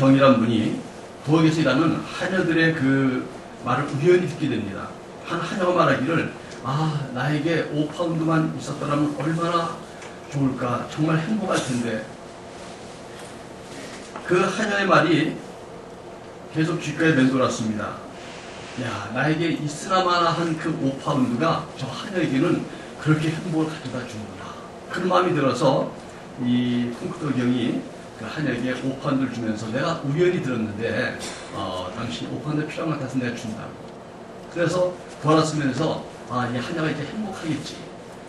경이란 분이 부엌에서 일하는 하녀들의 그 말을 우연히 듣게 됩니다. 한 하녀가 말하기를 나에게 5파운드만 있었더라면 얼마나 좋을까, 정말 행복할 텐데. 그 하녀의 말이 계속 귓가에 맴돌았습니다. 야, 나에게 있으나마나 한 그 5파운드가 저 하녀에게는 그렇게 행복을 가져다 주는구나. 그런 마음이 들어서 이 콩쿠토 경이 그 하녀에게 5파운드를 주면서 내가 우연히 들었는데 당신이 5파운드 필요한 것 같아서 내가 준다고. 그래서 돌아서면서 이 하녀가 이제 행복하겠지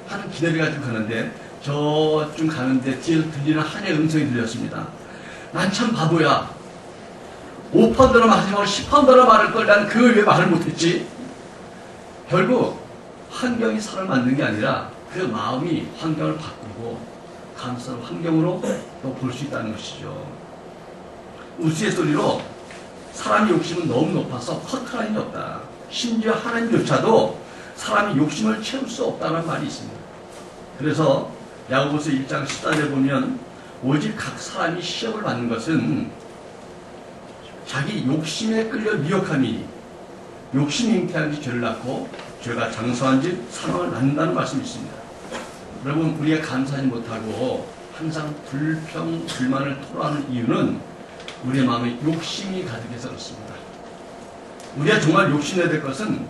하는 기대를 가지고 가는데 저쯤 가는데 뒤에서 들리는 하녀의 음성이 들렸습니다. 난 참 바보야. 5파운드나 하지 말고 10파운드나 말할 걸 난 그걸 왜 말을 못했지? 결국 환경이 사람을 만든 게 아니라 그 마음이 환경을 바꾸고 감사한 환경으로 또 볼 수 있다는 것이죠. 우스갯소리로 사람의 욕심은 너무 높아서 커트라인이 없다. 심지어 하나님조차도 사람이 욕심을 채울 수 없다는 말이 있습니다. 그래서 야고보서 1장 14절에 보면 오직 각 사람이 시험을 받는 것은 자기 욕심에 끌려 미혹함이니 욕심이 잉태한 지 죄를 낳고 죄가 장수한 지 사망을 낳는다는 말씀이 있습니다. 여러분, 우리가 감사하지 못하고 항상 불평, 불만을 토로하는 이유는 우리의 마음에 욕심이 가득해서 그렇습니다. 우리가 정말 욕심내야 될 것은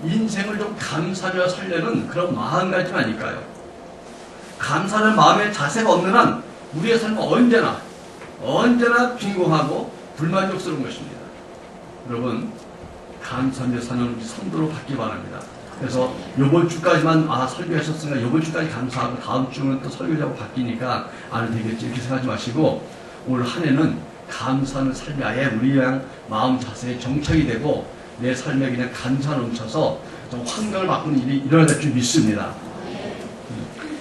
인생을 좀 감사하며 살려는 그런 마음가짐아닐까요? 감사하는 마음의 자세가 없는 한 우리의 삶은 언제나 빈곤하고 불만족스러운 것입니다. 여러분, 감사하며 사는 우리 성도로 받기 바랍니다. 그래서 요번 주까지만 설교하셨으니까 요번 주까지 감사하고 다음 주는 또 설교자고 바뀌니까 안 되겠지 이렇게 생각하지 마시고 올 한 해는 감사하는 삶이 아예 우리 마음 자세에 정착이 되고 내 삶에 그냥 감사 넘쳐서 좀 환경을 바꾸는 일이 일어날 줄 믿습니다.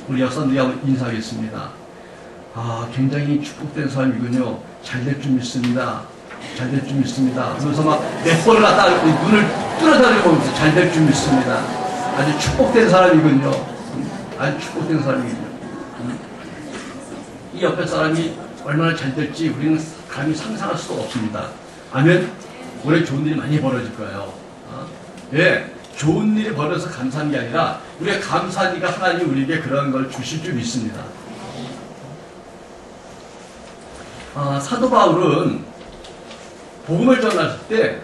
우리 역사들이 한번 인사하겠습니다. 굉장히 축복된 사람이군요. 잘 될 줄 믿습니다. 잘 될 줄 믿습니다. 그러면서 막 몇 번을 갖다 눈을 뚫어다니고 보면서 잘 될 줄 믿습니다. 아주 축복된 사람이군요. 아주 축복된 사람이군요. 이 옆에 사람이 얼마나 잘 될지 우리는 감히 상상할 수도 없습니다. 아멘? 올해 좋은 일이 많이 벌어질 거예요. 왜? 좋은 일이 벌어서 감사한 게 아니라 우리가 감사하니까 하나님이 우리에게 그런 걸 주실 줄 믿습니다. 사도 바울은 복음을 전할 때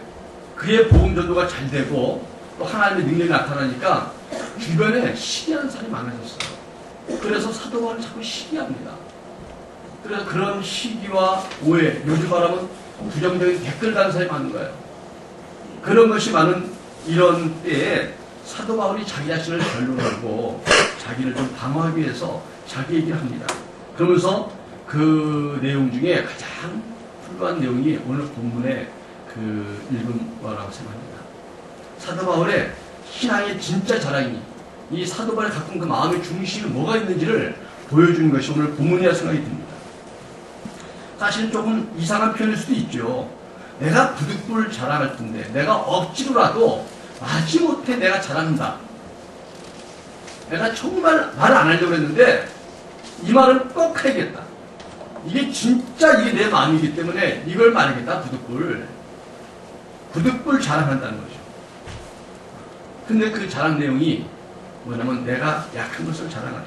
그의 복음 전도가 잘 되고 또 하나님의 능력이 나타나니까 주변에 시기하는 사람이 많아졌어요. 그래서 사도 바울은 자꾸 시기합니다. 그래서 그런 시기와 오해, 요즘 말하면 부정적인 댓글 다는 사람이 많은 거예요. 그런 것이 많은 이런 때에 사도 바울이 자기 자신을 변론하고 자기를 좀 방어하기 위해서 자기 얘기를 합니다. 그러면서 그 내용 중에 가장 훌륭한 내용이 오늘 본문의 그 읽은 거라고 생각합니다. 사도 바울의 신앙의 진짜 자랑이 이 사도 바울이 갖고 있는 그 마음의 중심이 뭐가 있는지를 보여주는 것이 오늘 본문이라 생각이 듭니다. 사실 조금 이상한 표현일 수도 있죠. 내가 부득불 자랑할 텐데 내가 억지로라도 마지못해 내가 자랑한다. 내가 정말 말을 안 하려고 했는데 이 말은 꼭 해야겠다. 이게 진짜 이게 내 마음이기 때문에 이걸 말하겠다. 부득불 자랑한다는 거죠. 근데 그 자랑 내용이 뭐냐면 내가 약한 것을 자랑하자.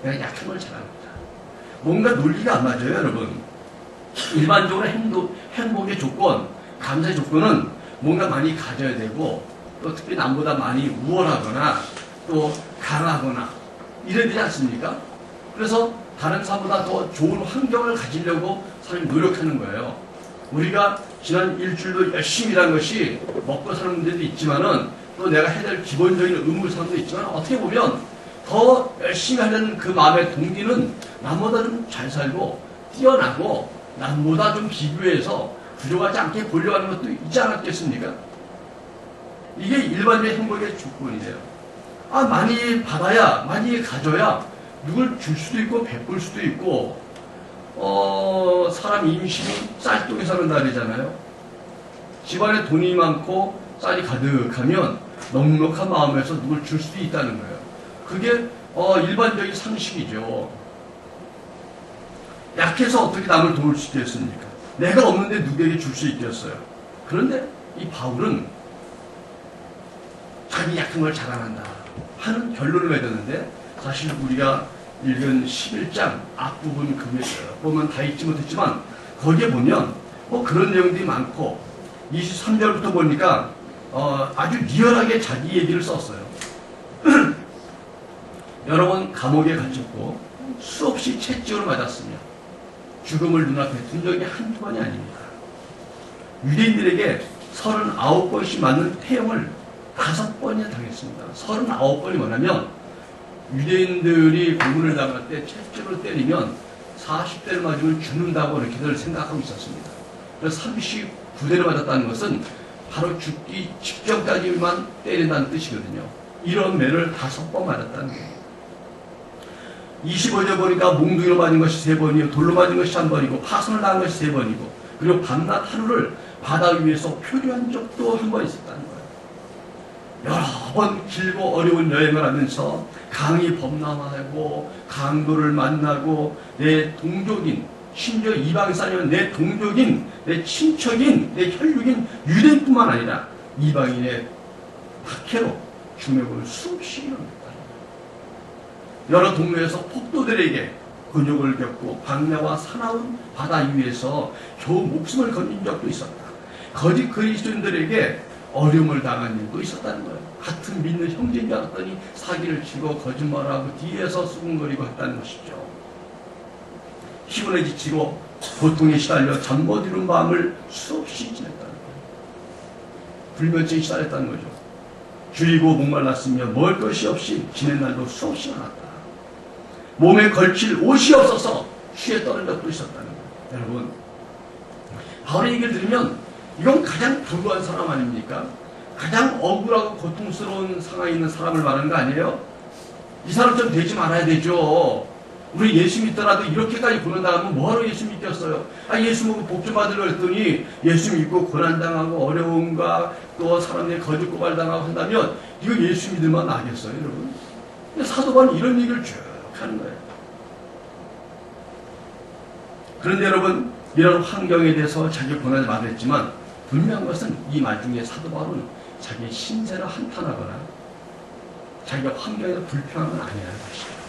내가 약한 걸 자랑하자. 뭔가 논리가 안 맞아요, 여러분. 일반적으로 행복의 조건, 감사의 조건은 뭔가 많이 가져야 되고 또 특히 남보다 많이 우월하거나 또 강하거나 이래야 되지 않습니까? 그래서 다른 사람보다 더 좋은 환경을 가지려고 사람이 노력하는 거예요. 우리가 지난 일주일도 열심히 일한 것이 먹고 사는 문제도 있지만은 또 내가 해야 될 기본적인 의무사항도 있지만 어떻게 보면 더 열심히 하려는 그 마음의 동기는 남보다 좀 잘 살고 뛰어나고 남보다 좀 비교해서 부족하지 않게 보려고 하는 것도 있지 않았겠습니까? 이게 일반적인 행복의 조건이에요. 많이 받아야, 많이 가져야 누굴 줄 수도 있고 베풀 수도 있고 사람 임신이 쌀독에 사는 날이잖아요. 집안에 돈이 많고 쌀이 가득하면 넉넉한 마음에서 누굴 줄 수도 있다는 거예요. 그게 일반적인 상식이죠. 약해서 어떻게 남을 도울 수 있겠습니까? 내가 없는데 누구에게 줄 수 있겠어요? 그런데 이 바울은 자기 약한 걸 자랑한다 하는 결론을 맺었는데, 사실 우리가 읽은 11장 앞부분 보면 다 읽지 못했지만 거기에 보면 그런 내용들이 많고 23절부터 보니까 아주 리얼하게 자기 얘기를 썼어요. 여러 번 감옥에 갇혔고 수없이 채찍으로 맞았으며 죽음을 눈앞에 둔 적이 한두 번이 아닙니다. 유대인들에게 39번씩 맞는 태형을 5번이나 당했습니다. 39번이 뭐냐면, 유대인들이 고문을 당할 때 채찍으로 때리면 40대를 맞으면 죽는다고 이렇게들 생각하고 있었습니다. 그래서 39대를 맞았다는 것은 바로 죽기 직전까지만 때린다는 뜻이거든요. 이런 매를 5번 맞았다는 거예요. 25절 보니까 몽둥이로 맞은 것이 3번이고 돌로 맞은 것이 1번이고 파손을 당한 것이 3번이고 그리고 밤낮 하루를 바다 위에서 표류한 적도 한 번 있었다는 거예요. 여러 번 길고 어려운 여행을 하면서 강이 범람하고 강도를 만나고 내 동족인, 심지어 이방에서 아니면 내 동족인, 내 친척인, 내 혈육인 유대인뿐만 아니라 이방인의 박해로 중매고를 수없이 일어났다. 여러 동네에서 폭도들에게 곤욕을 겪고 광야와 사나운 바다 위에서 겨우 목숨을 건진 적도 있었다. 거짓 그리스도인들에게 어려움을 당한 일도 있었다는 거예요. 같은 믿는 형제인 줄 알았더니 사기를 치고 거짓말하고 뒤에서 수군거리고 했다는 것이죠. 피곤에 지치고 고통에 시달려 잠 못 이룬 밤을 수없이 지냈다는 거예요. 불면증에 시달렸다는 거죠. 줄이고 목말랐으며 먹을 것이 없이 지낸 날도 수없이 많았다. 몸에 걸칠 옷이 없어서 쉬에 떠는 적도 있었다는 거예요. 여러분, 바울의 얘기를 들으면 이건 가장 불우한 사람 아닙니까? 가장 억울하고 고통스러운 상황에 있는 사람을 말하는 거 아니에요? 이 사람처럼 되지 말아야 되죠. 우리 예수 믿더라도 이렇게까지 고난당하면 뭐하러 예수 믿겠어요? 예수 믿고 복 좀 받으려고 했더니 예수 믿고 고난당하고 어려움과 또 사람들이 거짓 고발당하고 한다면 이거 예수 믿을만 나겠어요, 여러분? 사도 바울은 이런 얘기를 쭉 하는 거예요. 그런데 여러분, 이런 환경에 대해서 자기 고난을 말했지만 분명한 것은 이 말 중에 사도 바울은 자기의 신세를 한탄하거나 자기가 환경에서 불평한 건 아니라는 것이죠.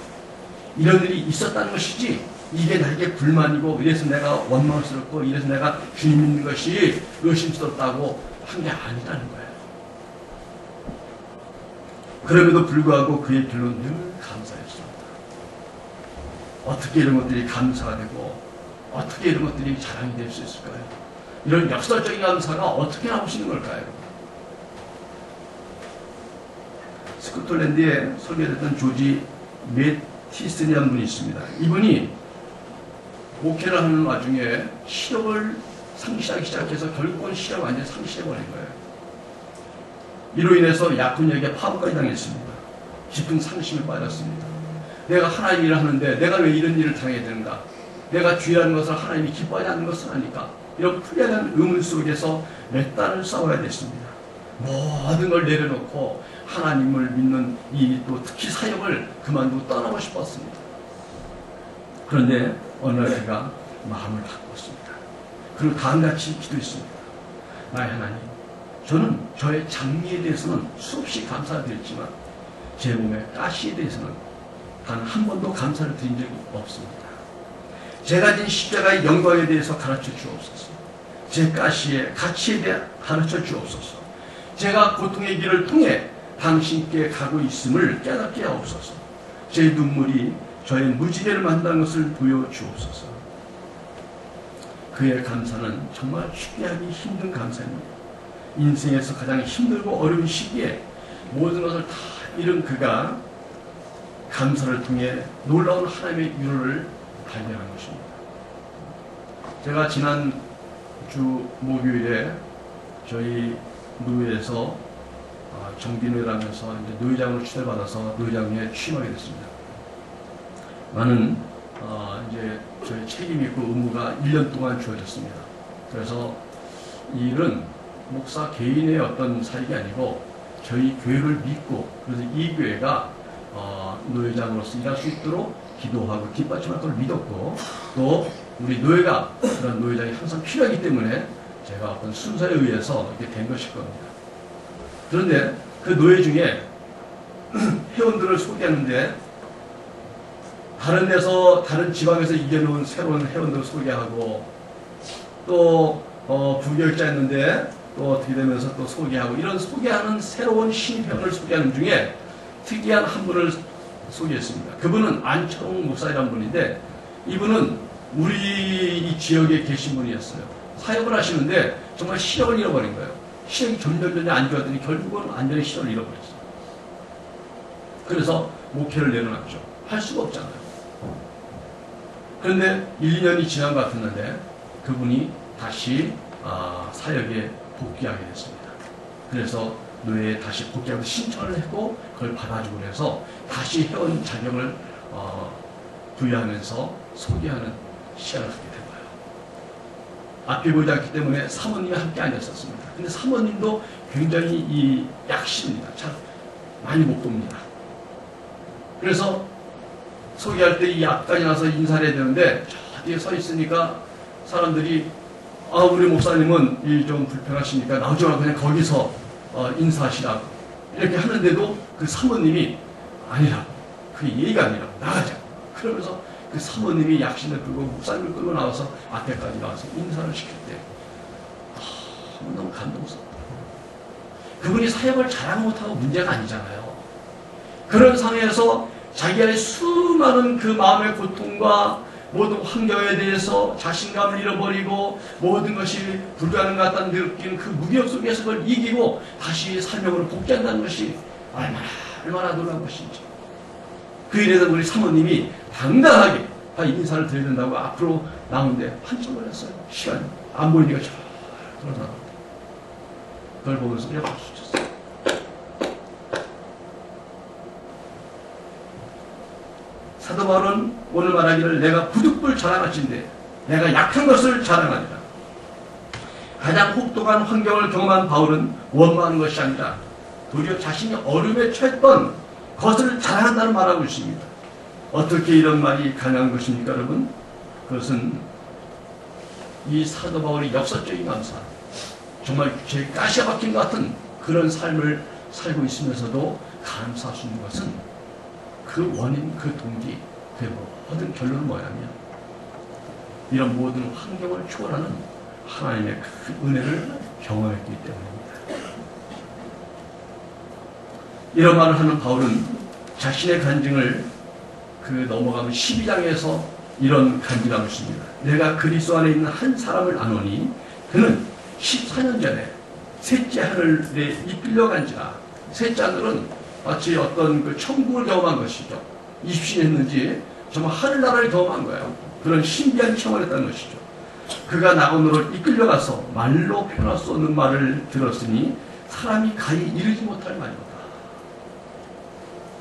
이런 일이 있었다는 것이지 이게 나에게 불만이고 이래서 내가 원망스럽고 이래서 내가 주님 믿는 것이 의심스럽다고 한 게 아니라는 거예요. 그럼에도 불구하고 그의 길로는 늘 감사했습니다. 어떻게 이런 것들이 감사가 되고 어떻게 이런 것들이 자랑이 될 수 있을까요? 이런 역설적인 감사가 어떻게 나오시는 걸까요? 스코틀랜드에 설계됐던 조지 매티슨이라는 분이 있습니다. 이분이 목회를 하는 와중에 시력을 상실하기 시작해서 결국은 시력을 완전히 상실해버린 거예요. 이로 인해서 약혼역에 파업까지 당했습니다. 깊은 상심에 빠졌습니다. 내가 하나님 일을 하는데 내가 왜 이런 일을 당해야 되는가? 내가 주의하는 것을 하나님이 기뻐하지 않는 것은 아닐까? 이런 풀려난 의문 속에서 몇 달을 싸워야 됐습니다. 모든 걸 내려놓고 하나님을 믿는 이 또 특히 사역을 그만두고 떠나고 싶었습니다. 그런데 어느 날 그가 마음을 바꿨습니다. 그리고 다음같이 기도했습니다. 나의 하나님, 저는 저의 장미에 대해서는 수없이 감사를 드렸지만 제 몸의 가시에 대해서는 단 한 번도 감사를 드린 적이 없습니다. 제가 가진 십자가의 영광에 대해서 가르쳐 주옵소서. 제 가시의 가치에 대해 가르쳐 주옵소서. 제가 고통의 길을 통해 당신께 가고 있음을 깨닫게 하옵소서. 제 눈물이 저의 무지개를 만든다는 것을 보여주옵소서. 그의 감사는 정말 쉽게 하기 힘든 감사입니다. 인생에서 가장 힘들고 어려운 시기에 모든 것을 다 잃은 그가 감사를 통해 놀라운 하나님의 위로를 발견한 것입니다. 제가 지난 주 목요일에 저희 노회에서 정비노회라면서 이제 노회장으로 추대받아서 노회장에 취임하게 됐습니다. 많은 이제 저희 책임 있고 의무가 1년 동안 주어졌습니다. 그래서 이 일은 목사 개인의 어떤 사익이 아니고 저희 교회를 믿고 그래서 이 교회가 노회장으로서 일할 수 있도록 기도하고 뒷받침할 걸 믿었고 또 우리 노예가 그런 노예장이 항상 필요하기 때문에 제가 어떤 순서에 의해서 이렇게 된 것일 겁니다. 그런데 그 노예 중에 회원들을 소개하는데 다른 데서 다른 지방에서 이겨놓은 새로운 회원들을 소개하고 또 부교육자였는데 또 어떻게 되면서 또 소개하고 이런 소개하는 새로운 신입회원을 소개하는 중에 특이한 한 분을 소개했습니다. 그분은 안철홍 목사라는 분인데 이분은 우리 이 지역에 계신 분이었어요. 사역을 하시는데 정말 시력을 잃어버린 거예요. 시력이 점점 안 좋았더니 결국은 완전히 시력을 잃어버렸어요. 그래서 목회를 내려놨죠. 할 수가 없잖아요. 그런데 1, 2년이 지난 것 같았는데 그분이 다시 사역에 복귀하게 됐습니다. 그래서 노예에 다시 복귀하고 신청을 했고 그걸 받아주고 그래서 다시 회원 자격을 부여하면서 소개하는 시간을 갖게 된 거예요. 앞이 보이지 않기 때문에 사모님이 함께 앉았었습니다. 근데 사모님도 굉장히 이 약시입니다. 잘 많이 못 봅니다. 그래서 소개할 때 이 앞까지 나서 인사를 해야 되는데 저 뒤에 서 있으니까 사람들이 우리 목사님은 이 좀 불편하시니까 나오지 말고 그냥 거기서 인사하시라고 이렇게 하는데도 그 사모님이 아니라 그 예의가 아니라 나가자 그러면서 그 사모님이 약신을 끌고 목사님을 끌고 나와서 앞에까지 나와서 인사를 시킬 때 너무 감동스럽다. 그분이 사역을 잘하고 못하고 문제가 아니잖아요. 그런 상황에서 자기의 수많은 그 마음의 고통과 모든 환경에 대해서 자신감을 잃어버리고 모든 것이 불가능한 것 같다는 느낀 그 무기력 속에서 그걸 이기고 다시 삶으로 복귀한다는 것이 얼마나 놀라운 것인지. 그 일에서 우리 사모님이 당당하게 인사를 드려야 된다고 앞으로 나오는데 한참 걸렸어요. 시간이 안 보이니까 저 그러나 그걸 보면서 그냥 박수 쳤어요. 사도 바울은 오늘 말하기를 내가 부득불 자랑할진대 내가 약한 것을 자랑하리라. 가장 혹독한 환경을 경험한 바울은 원망하는 것이 아니라 도리어 자신이 어려움에 처했던 것을 자랑한다는 말하고 있습니다. 어떻게 이런 말이 가능한 것입니까, 여러분? 그것은 이 사도 바울이 역사적인 감사, 정말 제 가시가 박힌 것 같은 그런 삶을 살고 있으면서도 감사할 수 있는 것은 그 원인, 그 동기, 그 모든 결론은 뭐냐면 이런 모든 환경을 초월하는 하나님의 그 은혜를 경험했기 때문입니다. 이런 말을 하는 바울은 자신의 간증을 넘어가면 12장에서 이런 간증하고 있습니다. 내가 그리스도 안에 있는 한 사람을 아노니 그는 14년 전에 셋째 하늘에 이끌려 간지라. 셋째 하늘은 마치 어떤 그 천국을 경험한 것이죠. 20년 했는지 정말 하늘나라를 경험한 거예요. 그런 신비한 체험을 했다는 것이죠. 그가 낙원으로 이끌려가서 말로 표현할 수 없는 말을 들었으니 사람이 가히 이르지 못할 말이로다.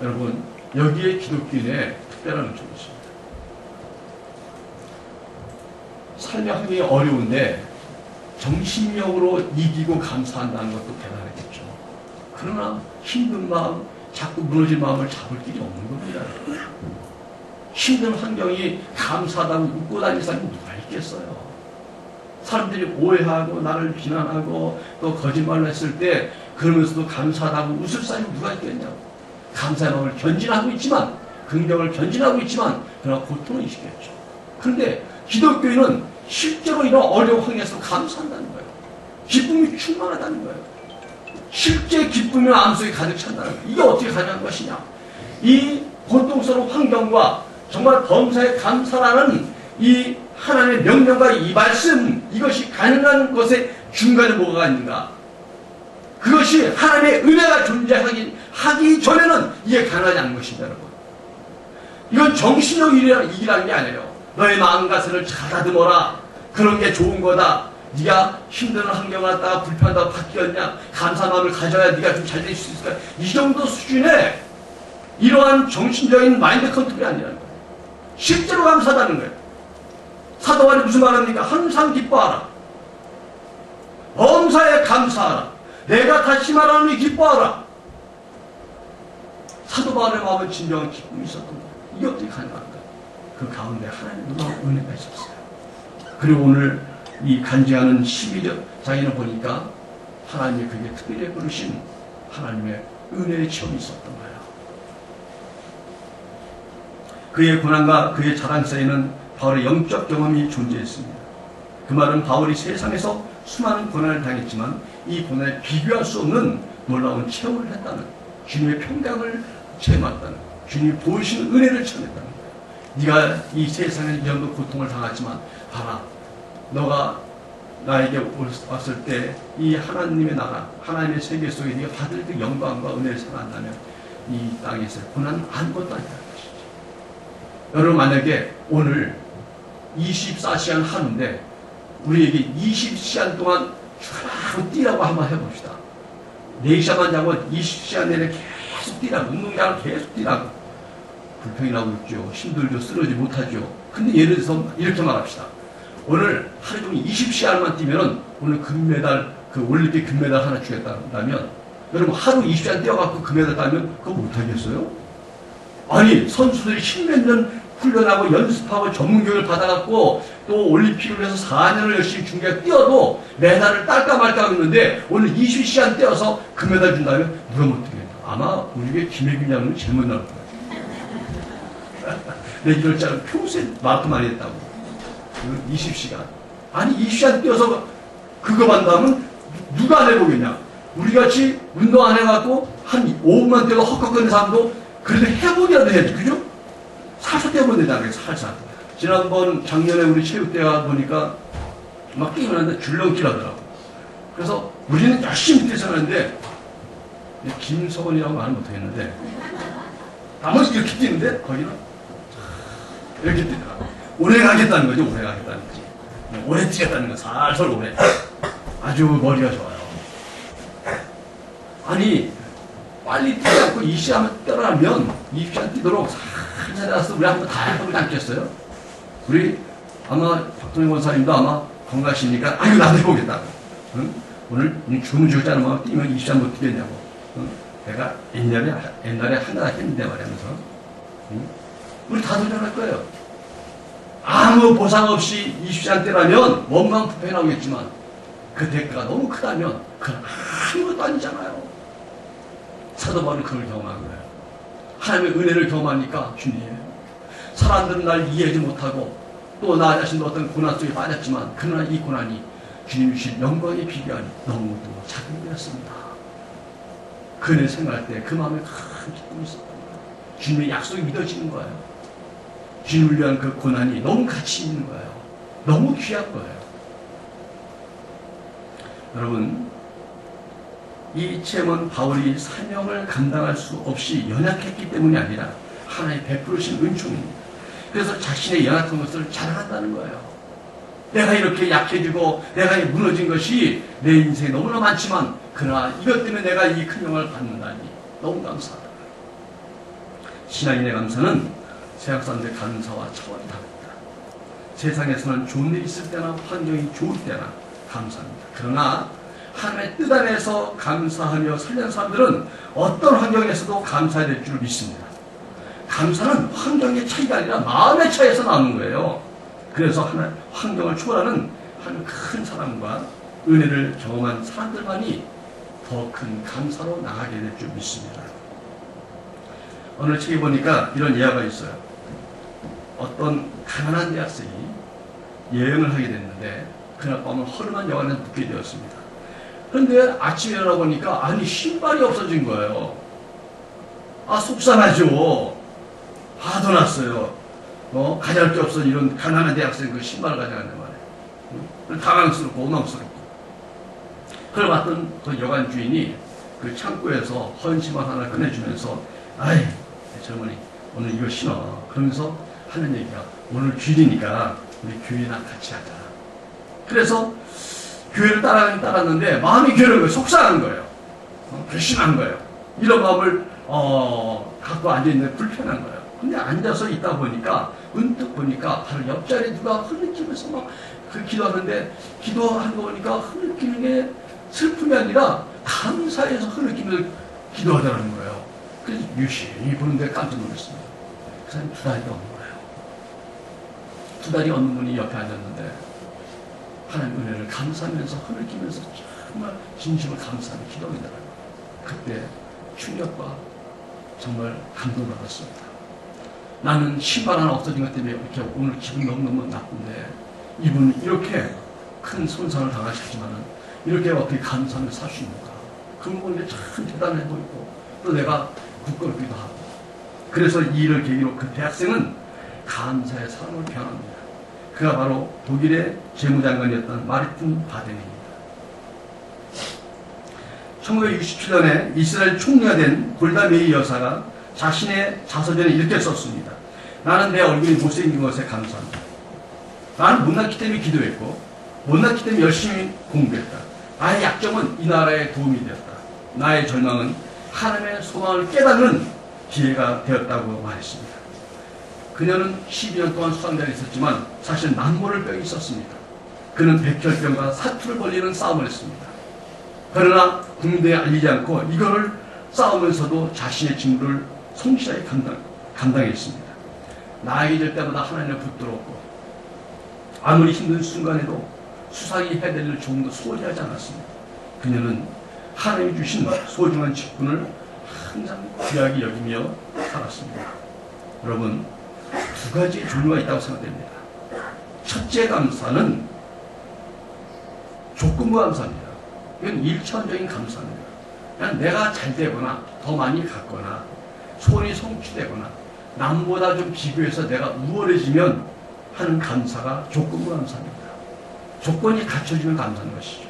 여러분, 여기에 기독교인의 특별한 점이 있습니다. 삶의 환경이 어려운데 정신력으로 이기고 감사한다는 것도 대단하겠죠. 그러나 힘든 마음, 자꾸 무너진 마음을 잡을 길이 없는 겁니다. 힘든 환경이 감사하다고 웃고 다니는 사람이 누가 있겠어요? 사람들이 오해하고 나를 비난하고 또 거짓말을 했을 때 그러면서도 감사하다고 웃을 사람이 누가 있겠냐고. 감사의 마음을 견진하고 있지만, 긍정을 견진하고 있지만 그러나 고통은 있겠죠. 그런데 기독교인은 실제로 이런 어려운 환경에서 감사한다는 거예요. 기쁨이 충만하다는 거예요. 실제 기쁨이 마음속에 가득 찬다는 거예요. 이게 어떻게 가능한 것이냐. 이 고통스러운 환경과 정말 범사에 감사라는 이 하나님의 명령과 이 말씀, 이것이 가능한 것의 중간에 뭐가 있는가. 그것이 하나님의 은혜가 존재하기 전에는 이게 가능하지 않는 것입니다, 여러분. 이건 정신력 일이라는 게 아니에요. 너의 마음가짐을 가다듬어라. 그런 게 좋은 거다. 네가 힘든 환경을 갖다가 불편하다고 바뀌었냐. 감사한 마음을 가져야 네가 좀 잘 될 수 있을까. 이 정도 수준의 이러한 정신적인 마인드 컨트롤이 아니라는 거예요. 실제로 감사하다는 거예요. 사도 바울이 무슨 말합니까? 항상 기뻐하라. 범사에 감사하라. 내가 다시 말하노니 기뻐하라. 사도 바울의 마음은 진정한 기쁨이 있었던 거예요. 이게 어떻게 가능한가? 그 가운데 하나님의 놀라운 은혜가 있었어요. 그리고 오늘 이 간증하는 12장에는 보니까 하나님의 그게 특별히 부르신 하나님의 은혜의 체험이 있었던 거예요. 그의 고난과 그의 자랑 사이에는 바울의 영적 경험이 존재했습니다. 그 말은 바울이 세상에서 수많은 고난을 당했지만 이 고난에 비교할 수 없는 놀라운 체험을 했다는, 주님의 평강을 체험했다는, 주님이 보이시는 은혜를 체험했다는 거예요. 네가 이 세상에 이 정도 고통을 당하지만 봐라, 너가 나에게 왔을 때 이 하나님의 나라, 하나님의 세계 속에 네가 받을 그 영광과 은혜를 생각한다면 이 땅에서 고난은 아무것도 아니라는 것이죠. 여러분, 만약에 오늘 24시간 하루인데 우리에게 20시간 동안 쭉 뛰라고 한번 해봅시다. 4시간만 자고 20시간 내내 계속 뛰라고, 운동장을 계속 뛰라고. 불평이 나고 있죠. 힘들죠. 쓰러지지 못하죠. 근데 예를 들어서 이렇게 말합시다. 오늘 하루 종일 20시간만 뛰면은 오늘 금메달, 그 올림픽 금메달 하나 주겠다면 여러분 하루 20시간 뛰어갖고 금메달 따면 그거 못하겠어요? 아니, 선수들이 10몇 년 훈련하고 연습하고 전문교육을 받아갖고 또 올림픽을 위해서 4년을 열심히 준비해 뛰어도 메달을 딸까 말까 했는데 오늘 20시간 뛰어서 금메달 준다면 누가 못 뛰겠다. 아마 우리에게 김혜균 장군이 제일 나올 거예요. 내 이럴 줄 알고 평소에 마라톤 많이 했다고. 20시간. 아니, 20시간 뛰어서 그거 한다면 누가 안 해보겠냐. 우리같이 운동 안 해갖고 한 5분만 뛰어도 헉헉거리는 사람도 그래도 해보기라도 해야지. 그죠? 살살 뛰어보면 되잖아요. 살살. 지난번 작년에 우리 체육대회 보니까 막 뛰고 나는데 줄넘기를 하더라고. 그래서 우리는 열심히 뛰어서 하는데 김석원이라고 말은 못하겠는데 나머지 이렇게 뛰는데 거기는 이렇게 뛰더라고. 오래 가겠다는 거죠. 오래 가겠다는 거지. 오래 뛰겠다는 거. 살살 오래. 아주 머리가 좋아요. 아니, 빨리 뛰지 않고 20시간 뛰어라면 20시간 뛰도록 살살 나서 우리 한번 다 해보지 않겠어요? 우리 아마 박동영 원사님도 아마 건강하시니까 아유 나도 해보겠다. 응? 오늘 주문 주지 않으면 뛰면 20시간 못 뛰겠냐고. 응? 내가 옛날에 하나 했는데 말하면서 응? 우리 다 도전할 거예요. 아무 보상 없이 20시간 뛰라면 몸만 부패 나오겠지만 그 대가가 너무 크다면 그건 아무것도 아니잖아요. 사도 바울은 그걸 경험한 거예요. 하나님의 은혜를 경험하니까 주님, 사람들은 날 이해하지 못하고 또 나 자신도 어떤 고난 속에 빠졌지만 그러나 이 고난이 주님 주신 영광에 비교하니 너무도 작은 일이었습니다. 그 은혜 생각할 때 그 마음에 큰 기쁨이 있었던 거예요. 주님의 약속이 믿어지는 거예요. 주님을 위한 그 고난이 너무 가치 있는 거예요. 너무 귀한 거예요. 여러분, 이 체험은 바울이 사명을 감당할 수 없이 연약했기 때문이 아니라 하나의 베푸르신 은총입니다. 그래서 자신의 연약한 것을 자랑한다는 거예요. 내가 이렇게 약해지고 내가 무너진 것이 내 인생에 너무나 많지만 그러나 이것 때문에 내가 이 큰 영광을 받는다니 너무 감사하다. 신앙인의 감사는 세상 사람들의 감사와 차원이 다릅니다. 세상에서는 좋은 일이 있을 때나 환경이 좋을 때나 감사합니다. 그러나 하나님의 뜻 안에서 감사하며 살려는 사람들은 어떤 환경에서도 감사해야 될 줄 믿습니다. 감사는 환경의 차이가 아니라 마음의 차이에서 나오는 거예요. 그래서 하나 환경을 초월하는 한 큰 사랑과 은혜를 경험한 사람들만이 더 큰 감사로 나가게 될 줄 믿습니다. 오늘 책에 보니까 이런 예화가 있어요. 어떤 가난한 대학생이 여행을 하게 됐는데 그날 밤은 허름한 여관에 묵게 되었습니다. 그런데 아침에 일어나 보니까 아니 신발이 없어진 거예요. 아 속상하죠. 화도 났어요. 가져갈 게 없어 이런 가난한 대학생 그 신발을 가져간단 말이에요. 당황스럽고 원망스럽고. 그걸 봤던 그 여관 주인이 그 창고에서 헌신발 하나 꺼내주면서 아이 젊은이 오늘 이거 신어. 그러면서 하는 얘기가 오늘 주일이니까 우리 교회나 같이 하자. 그래서 교회를 따랐는데 마음이 괴로운 거예요. 속상한 거예요. 결심한 거예요. 이런 마음을 갖고 앉아있는데 불편한 거예요. 근데 앉아서 있다 보니까 문득 보니까 바로 옆자리에 누가 흐느끼면서 막 그 기도하는데 기도하는 거 보니까 흐느끼는 게 슬픔이 아니라 감사해서 흐느끼면서 기도하더라는 거예요. 그래서 유심히 보는데 깜짝 놀랐습니다. 그 사람이 두 다리가 없는 거예요. 두 다리 없는 분이 옆에 앉았는데 하나님 은혜를 감사하면서 흐느끼면서 정말 진심을 감사하는 기도합니다. 그때 충격과 정말 감동받았습니다. 나는 신발 하나 없어진 것 때문에 이렇게 오늘 기분 너무너무 나쁜데 이분은 이렇게 큰 손상을 당하셨지만 이렇게 어떻게 감사하며 살 수 있는가. 그런 거 보니까 참 대단해 보이고 또 내가 부끄럽기도 하고 그래서 이 일을 계기로 그 대학생은 감사의 사람을 변합니다. 그가 바로 독일의 재무장관이었던 마르틴 바덴입니다. 1967년에 이스라엘 총리가 된 골다 메이 여사가 자신의 자서전에 이렇게 썼습니다. 나는 내 얼굴이 못생긴 것에 감사합니다. 나는 못났기 때문에 기도했고 못났기 때문에 열심히 공부했다. 나의 약점은 이 나라에 도움이 되었다. 나의 절망은 하나님의 소망을 깨닫는 기회가 되었다고 말했습니다. 그녀는 12년 동안 수상자가 있었지만 사실 남모를 병이 있었습니다. 그는 백혈병과 사투를 벌리는 싸움을 했습니다. 그러나 국민들에 알리지 않고 이거를 싸우면서도 자신의 직무를 성실하게 감당했습니다. 나아질 때마다 하나님을 붙들었고 아무리 힘든 순간에도 수상이 해야 될 일을 조금도 소홀히 하지 않았습니다. 그녀는 하나님이 주신 소중한 직분을 항상 귀하게 여기며 살았습니다. 여러분, 두 가지 종류가 있다고 생각됩니다. 첫째 감사는 조건부 감사입니다. 이건 1차원적인 감사입니다. 그냥 내가 잘 되거나 더 많이 갖거나 소원이 성취되거나 남보다 좀 비교해서 내가 우월해지면 하는 감사가 조건부 감사입니다. 조건이 갖춰지면 감사하는 것이죠.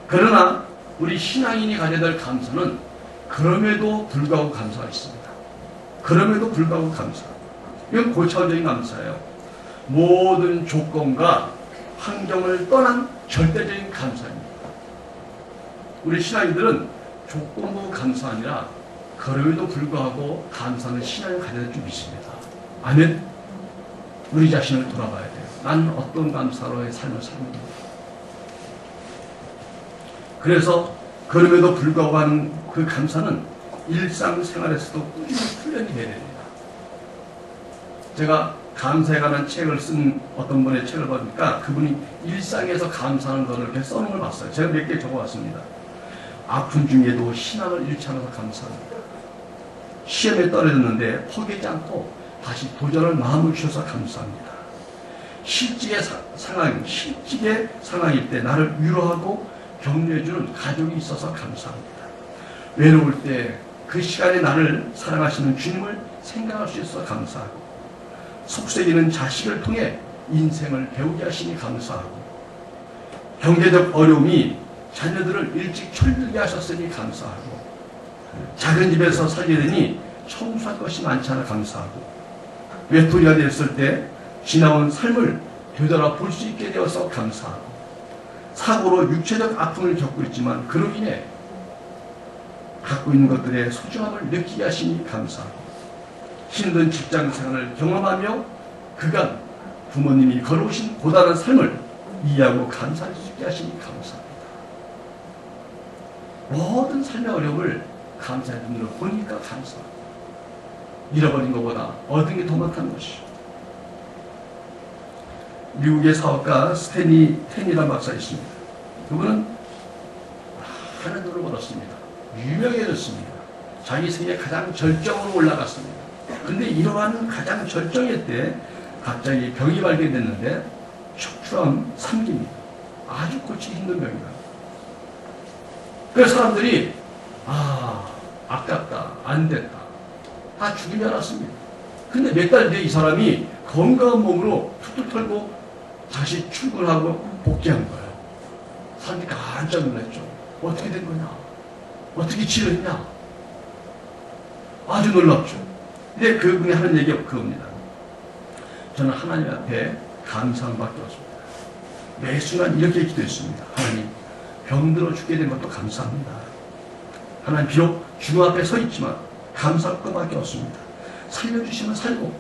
그러나 우리 신앙인이 가져야 될 감사는 그럼에도 불구하고 감사가 있습니다. 그럼에도 불구하고 감사. 이건 고차원적인 감사예요. 모든 조건과 환경을 떠난 절대적인 감사입니다. 우리 신앙인들은 조건부 감사 아니라 그럼에도 불구하고 감사는 신앙을 가져야 될 줄 믿습니다. 아멘. 우리 자신을 돌아봐야 돼요. 난 어떤 감사로의 삶을 사는가. 그래서 그럼에도 불구하고 하는 그 감사는 일상생활에서도 꾸준히 훈련이 돼야 됩니다. 제가 감사에 관한 책을 쓴 어떤 분의 책을 보니까 그분이 일상에서 감사하는 것을 이렇게 써놓은 걸 봤어요. 제가 몇 개 적어왔습니다. 아픔 중에도 신앙을 잃지 않아서 감사합니다. 시험에 떨어졌는데 포기하지 않고 다시 도전할 마음을 주셔서 감사합니다. 실직의 상황일 때 나를 위로하고 격려해주는 가족이 있어서 감사합니다. 외로울 때 그 시간에 나를 사랑하시는 주님을 생각할 수 있어서 감사하고 속썩이는 자식을 통해 인생을 배우게 하시니 감사하고 경제적 어려움이 자녀들을 일찍 철들게 하셨으니 감사하고 작은 집에서 살게 되니 청소할 것이 많지 않아 감사하고 외톨이가 되었을 때 지나온 삶을 되돌아볼 수 있게 되어서 감사하고 사고로 육체적 아픔을 겪고 있지만 그로 인해 갖고 있는 것들의 소중함을 느끼게 하시니 감사하고 힘든 직장 생활을 경험하며 그간 부모님이 걸어오신 고단한 삶을 이해하고 감사할 수 있게 하시니 감사합니다. 모든 삶의 어려움을 감사의 눈으로 보니까 감사합니다. 잃어버린 것보다 얻은 게 더 많다는 것이죠. 미국의 사업가 스탠리 텐이라는 박사 있습니다. 그분은 많은 돈을 벌었습니다. 유명해졌습니다. 자기 생애 가장 절정으로 올라갔습니다. 근데 이러한 가장 절정일 때 갑자기 병이 발견됐는데 척추암 3기입니다. 아주 고치기 힘든 병이다. 그래서 사람들이 아깝다, 안 됐다, 다 죽인 줄 알았습니다. 근데 몇 달 뒤에 이 사람이 건강한 몸으로 툭툭 털고 다시 출근하고 복귀한 거예요. 사람들이 깜짝 놀랐죠. 어떻게 된 거냐? 어떻게 치료했냐? 아주 놀랍죠. 근데 그분이 하는 얘기가 그겁니다. 저는 하나님 앞에 감사함 밖에 없습니다. 매 순간 이렇게 기도했습니다. 하나님, 병들어 죽게 된 것도 감사합니다. 하나님, 비록 죽음 앞에 서 있지만 감사할 것밖에 없습니다. 살려주시면 살고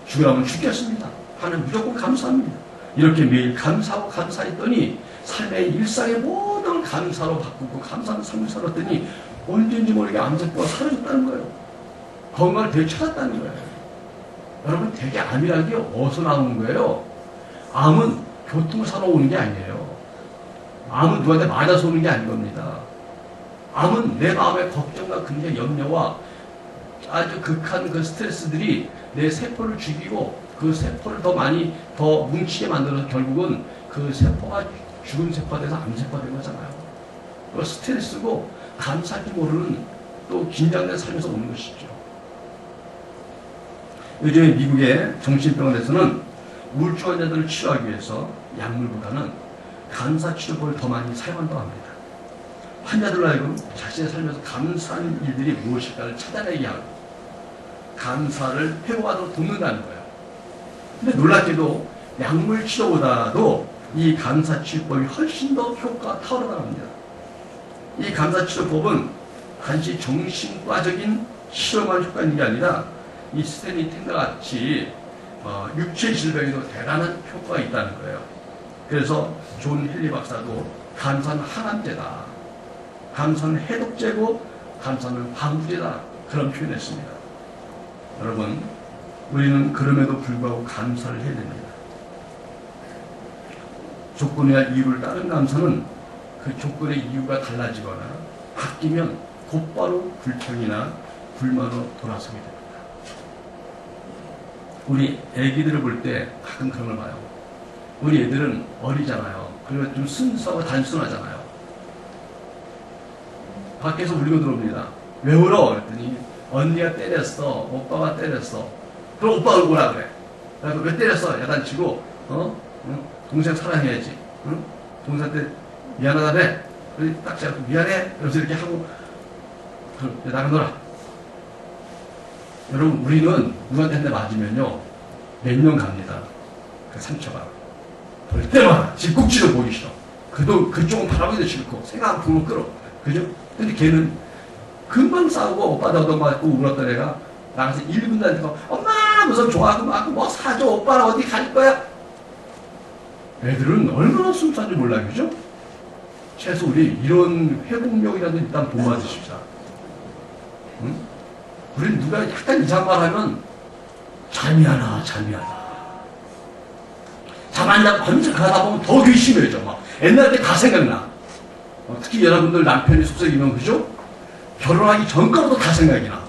죽으라면 죽겠습니다. 하나님, 무조건 감사합니다. 이렇게 매일 감사하고 감사했더니 삶의 일상의 모든 감사로 바꾸고 감사하는 삶을 살았더니 언제인지 모르게 암세포가 사라졌다는 거예요. 건강을 되찾았다는 거예요. 여러분, 대개 암이라는 게 어디서 나오는 거예요? 암은 교통사로 오는 게 아니에요. 암은 누구한테 맞아서 오는 게 아닌 겁니다. 암은 내 마음의 걱정과 근심, 염려와 아주 극한 그 스트레스들이 내 세포를 죽이고 그 세포를 더 뭉치게 만들어서 결국은 그 세포가 죽은 세포가 돼서 암세포가 된 거잖아요. 그 스트레스고 감사할 줄 모르는 또 긴장된 삶에서 오는 것이죠. 요즘에 미국의 정신병원에서는 우울증 환자들을 치료하기 위해서 약물보다는 감사치료법을 더 많이 사용한다고 합니다. 환자들로 하여금 자신의 삶에서 감사한 일들이 무엇일까를 찾아내게 하고 감사를 회복하도록 돕는다는 거예요. 근데 놀랍게도 약물 치료보다도 이 감사치료법이 훨씬 더 효과가 탁월하다고 합니다. 이 감사치료법은 단지 정신과적인 치료만 효과 있는 게 아니라 이 스탠리 탱과 같이 육체 질병에도 대단한 효과가 있다는 거예요. 그래서 존 헨리 박사도 감사는 항암제다, 감사는 해독제고 감사는 방부제다, 그런 표현했습니다. 여러분, 우리는 그럼에도 불구하고 감사를 해야 됩니다. 조건이나 이유를 따른 감사는 그 조건의 이유가 달라지거나 바뀌면 곧바로 불평이나 불만으로 돌아서게 됩니다. 우리 애기들을 볼 때 가끔 그런 걸 봐요. 우리 애들은 어리잖아요. 그리고 좀 순수하고 단순하잖아요. 밖에서 울고 들어옵니다. 왜 울어? 그랬더니 언니가 때렸어, 오빠가 때렸어. 그럼 오빠가 울고라 그래. 그래서 왜 때렸어? 야단치고 동생 사랑해야지. 응? 동생한테 미안하다며. 딱 잡고 미안해. 그래서 이렇게 하고 그럼 나가 놀아. 여러분, 우리는 누구한테 한 대 맞으면요 몇 년 갑니다. 그 상처가 볼 때마다 집국지도 보기 싫어. 그쪽은 바라보기도 싫고 생각하면 불을 끌어. 그죠? 근데 걔는 금방 싸우고 오빠도 얻어맞고 울었던 애가 나가서 1분 다니고 엄마 무슨 좋아하고 막 뭐 사줘, 오빠랑 어디 갈 거야? 애들은 얼마나 순수한지 몰라요. 그죠? 최소 우리 이런 회복력이라도 일단 본받으십시다. 응? 우리 누가 약간 이상한 말 하면 잠이하나 잠 안 자고 검색하다 보면 더 괘씸해져. 막 옛날 때 다 생각나. 특히 여러분들 남편이 속썩이면 그죠? 결혼하기 전까지도 다 생각이 나.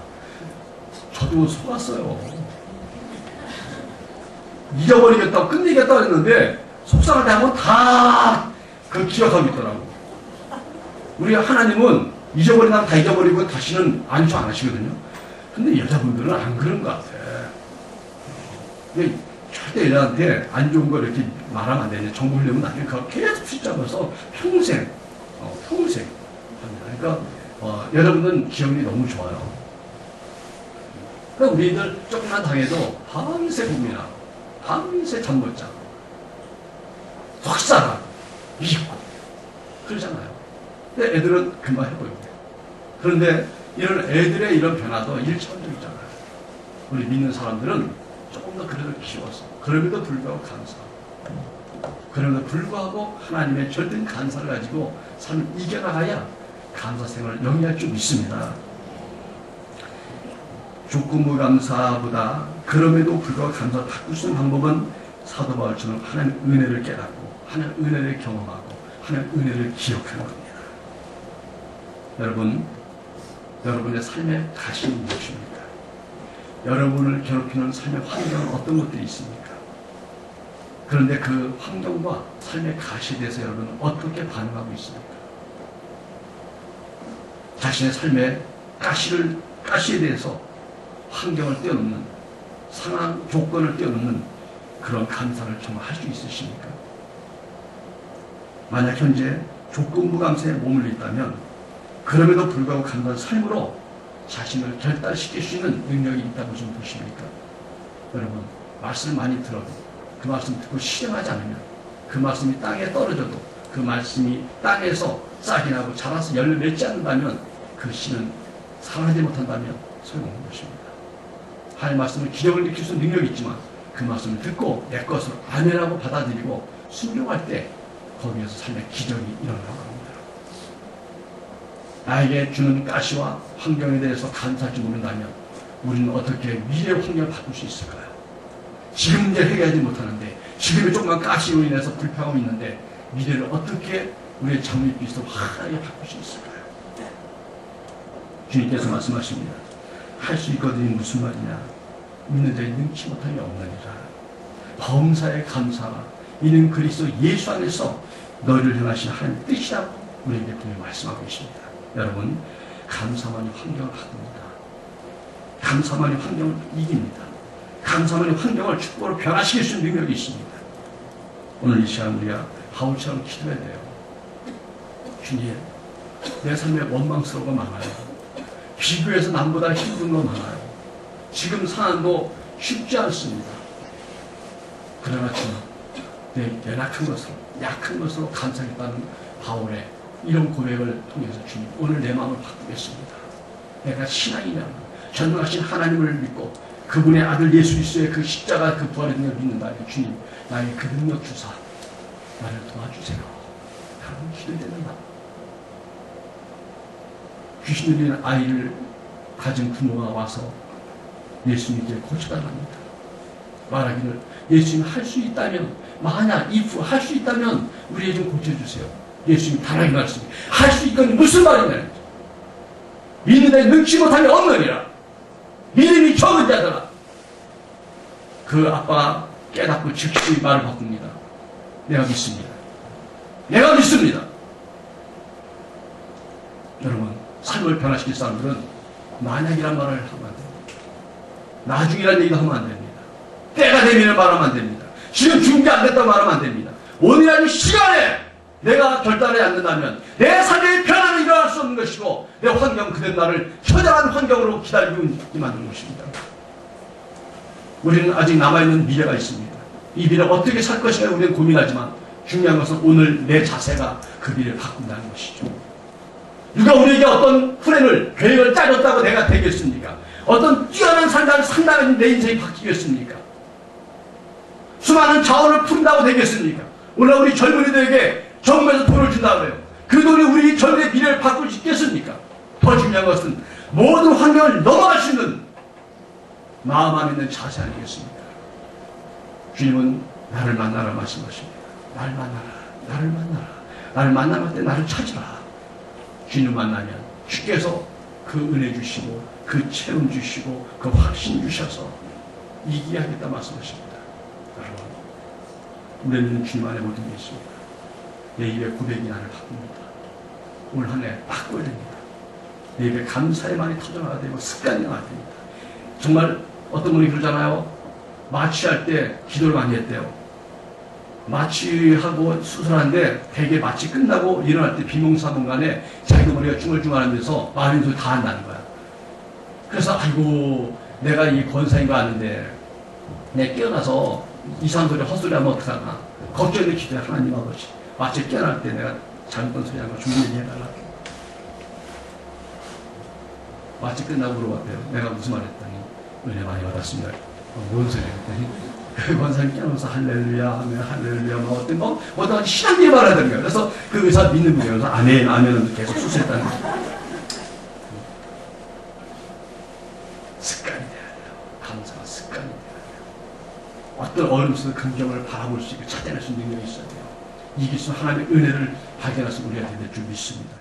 저도 속았어요. 잊어버리겠다고 끝내겠다고 했는데 속상할 때 하면 다 그 기억하고 있더라고. 우리 하나님은 잊어버리면 다 잊어버리고 다시는 안주 안 하시거든요. 근데 여자분들은 안 그런 것 같아. 절대 여자한테 안 좋은 거 이렇게 말하면 안 되냐. 정보 흘리면 나중에 그걸 계속 붙잡아서 평생 합니다. 그러니까 여러분들은 기억력이 너무 좋아요. 그러니까 우리들 조금만 당해도 밤새 봅니다. 밤새 잠 못 자. 석사가 잊고 그러잖아요. 근데 애들은 금방 해보여요. 그런데 이런 애들의 이런 변화도 일차원적이잖아요. 우리 믿는 사람들은 조금 더 그래도 키워서 그럼에도 불구하고 감사하고 그럼에도 불구하고 하나님의 절대 감사를 가지고 삶을 이겨나가야 감사 생활을 영위할 줄 믿습니다. 조건부 감사보다 그럼에도 불구하고 감사를 바꿀 수 있는 방법은 사도 바울처럼 하나님의 은혜를 깨닫고 하나님의 은혜를 경험하고 하나님의 은혜를 기억하는 겁니다. 여러분, 여러분의 삶의 가시는 무엇입니까? 여러분을 괴롭히는 삶의 환경은 어떤 것들이 있습니까? 그런데 그 환경과 삶의 가시에 대해서 여러분은 어떻게 반응하고 있습니까? 자신의 삶의 가시에 대해서 환경을 뛰어넘는 상황, 조건을 뛰어넘는 그런 감사를 정말 할 수 있으십니까? 만약 현재 조건부 감사에 머물러 있다면 그럼에도 불구하고 감사한 삶으로 자신을 결단시킬 수 있는 능력이 있다고 좀 보십니까? 여러분, 말씀을 많이 들어도 그 말씀 듣고 실행하지 않으면 그 말씀이 땅에 떨어져도 그 말씀이 땅에서 싹이 나고 자라서 열매 맺지 않는다면 그 씨는 살아나지 못한다면 소용없는 것입니다. 하나님의 말씀은 기적을 일으킬 수 있는 능력이 있지만 그 말씀을 듣고 내 것으로 아멘하고 받아들이고 순종할 때 거기에서 삶의 기적이 일어나고 합니다. 나에게 주는 가시와 환경에 대해서 감사할 줄 모른다면 우리는 어떻게 미래의 환경을 바꿀 수 있을까요? 지금 문제를 해결하지 못하는데 지금의 조그만 가시로 인해서 불평함이 있는데 미래를 어떻게 우리의 장밋빛으로 환하게 바꿀 수 있을까요? 주님께서 말씀하십니다. 할 수 있거든이 무슨 말이냐? 믿는 자의 능치 못함이 없느니라. 범사에 감사가 이는 그리스도 예수 안에서 너희를 향하신 하나님의 뜻이라고 우리에게 분명히 말씀하고 계십니다. 여러분, 감사만이 환경을 바꿉니다. 감사만이 환경을 이깁니다. 감사만이 환경을 축복으로 변화시킬 수 있는 능력이 있습니다. 오늘 이 시간 우리가 바울처럼 기도해야 돼요. 주님, 내 삶에 원망스러운 거 많아요. 비교해서 남보다 힘든 거 많아요. 지금 상황도 쉽지 않습니다. 그러나 내 약한 것으로 감사했다는 바울의 이런 고백을 통해서 주님, 오늘 내 마음을 바꾸겠습니다. 내가 신앙이면 전능하신 하나님을 믿고 그분의 아들 예수 그리스도의 그 십자가 그 부활의 능력을 믿는다. 주님, 나의 그 능력 주사 나를 도와주세요. 여러분, 기도되는 날. 귀신 들리는 아이를 가진 부모가 와서 예수님께 고쳐달랍니다. 말하기를 예수님 할 수 있다면, 만약 if 할 수 있다면 우리 좀 고쳐주세요. 예수님 단하게 말씀이 할 수 있건 무슨 말이냐? 믿는 데 능치 못함이 없느니라. 믿음이 적은 자들아. 그 아빠가 깨닫고 즉시 말을 바꿉니다. 내가 믿습니다. 내가 믿습니다. 여러분, 삶을 변화시킬 사람들은 만약이란 말을 하면 안 됩니다. 나중이란 얘기도 하면 안 됩니다. 때가 되면 말하면 안 됩니다. 지금 준비 안 됐다고 말하면 안 됩니다. 오늘이라는 시간에 내가 결단하지 않는다면 내 삶의 변화는 일어날 수 없는 것이고 내 환경 그대로 나를 처절한 환경으로 기다리고 있게 만드는 것입니다. 우리는 아직 남아있는 미래가 있습니다. 이 미래를 어떻게 살 것인가 우리는 고민하지만 중요한 것은 오늘 내 자세가 그 미래를 바꾼다는 것이죠. 누가 우리에게 어떤 플랜을, 계획을 짜줬다고 내가 되겠습니까? 어떤 뛰어난 상당한 내 인생이 바뀌겠습니까? 수많은 자원을 푼다고 되겠습니까? 오늘 우리 젊은이들에게 정부에서 돈을 준다고 해요. 그 돈이 우리 젊은이의 미래를 바꿀 수 있겠습니까? 더 중요한 것은 모든 환경을 넘어갈 수 있는 마음 안에 있는 자세 아니겠습니까? 주님은 나를 만나라 말씀하십니다. 나를 만나라. 나를 만나라. 나를 만나면 때 나를 찾으라. 주님 만나면 주께서 그 은혜 주시고 그 체험 주시고 그 확신 주셔서 이기게 하겠다 말씀하십니다. 여러분, 우리는 주님 안에 모든 게 있습니다. 내 입에 고백이 나를 바꿉니다. 올 한 해 바꿔야 됩니다. 내 입에 감사의 말이 터져나가야 되고 습관이 나가야 됩니다. 정말 어떤 분이 그러잖아요. 마취할 때 기도를 많이 했대요. 마취하고 수술하는데 대개 마취 끝나고 일어날 때 비몽사몽간에 자기 머리가 중얼중얼하면서 마른 소리 다 한다는 거야. 그래서 아이고 내가 이 권사인 거 아는데 내 깨어나서 이상한 소리 헛소리 하면 어떡하나 걱정이 기도해. 하나님 아버지 마취 깨어날 때 내가 잘못된 소리 하는 거 좀 얘기해달라. 마취 끝나고 물어봤대요. 내가 무슨 말 했더니 은혜 많이 받았습니다. 뭔 소리 했더니 그 권사님 깨어나서 할렐루야 하면 할렐루야 뭐 어떤 신앙의 말을 하던 거예요. 그래서 그 의사 믿는 분이에요. 그래서 아멘 아멘은 계속 수술했다는 거예요. 습관이 돼야 돼요. 감사가 습관이 돼야 돼요. 어떤 어려움 속에 긍정을 바라볼 수 있고 찾아낼 수 있는 능력이 있어야 돼요. 이길 수 하나님의 은혜를 발견할 수 우리가 될 줄 믿습니다.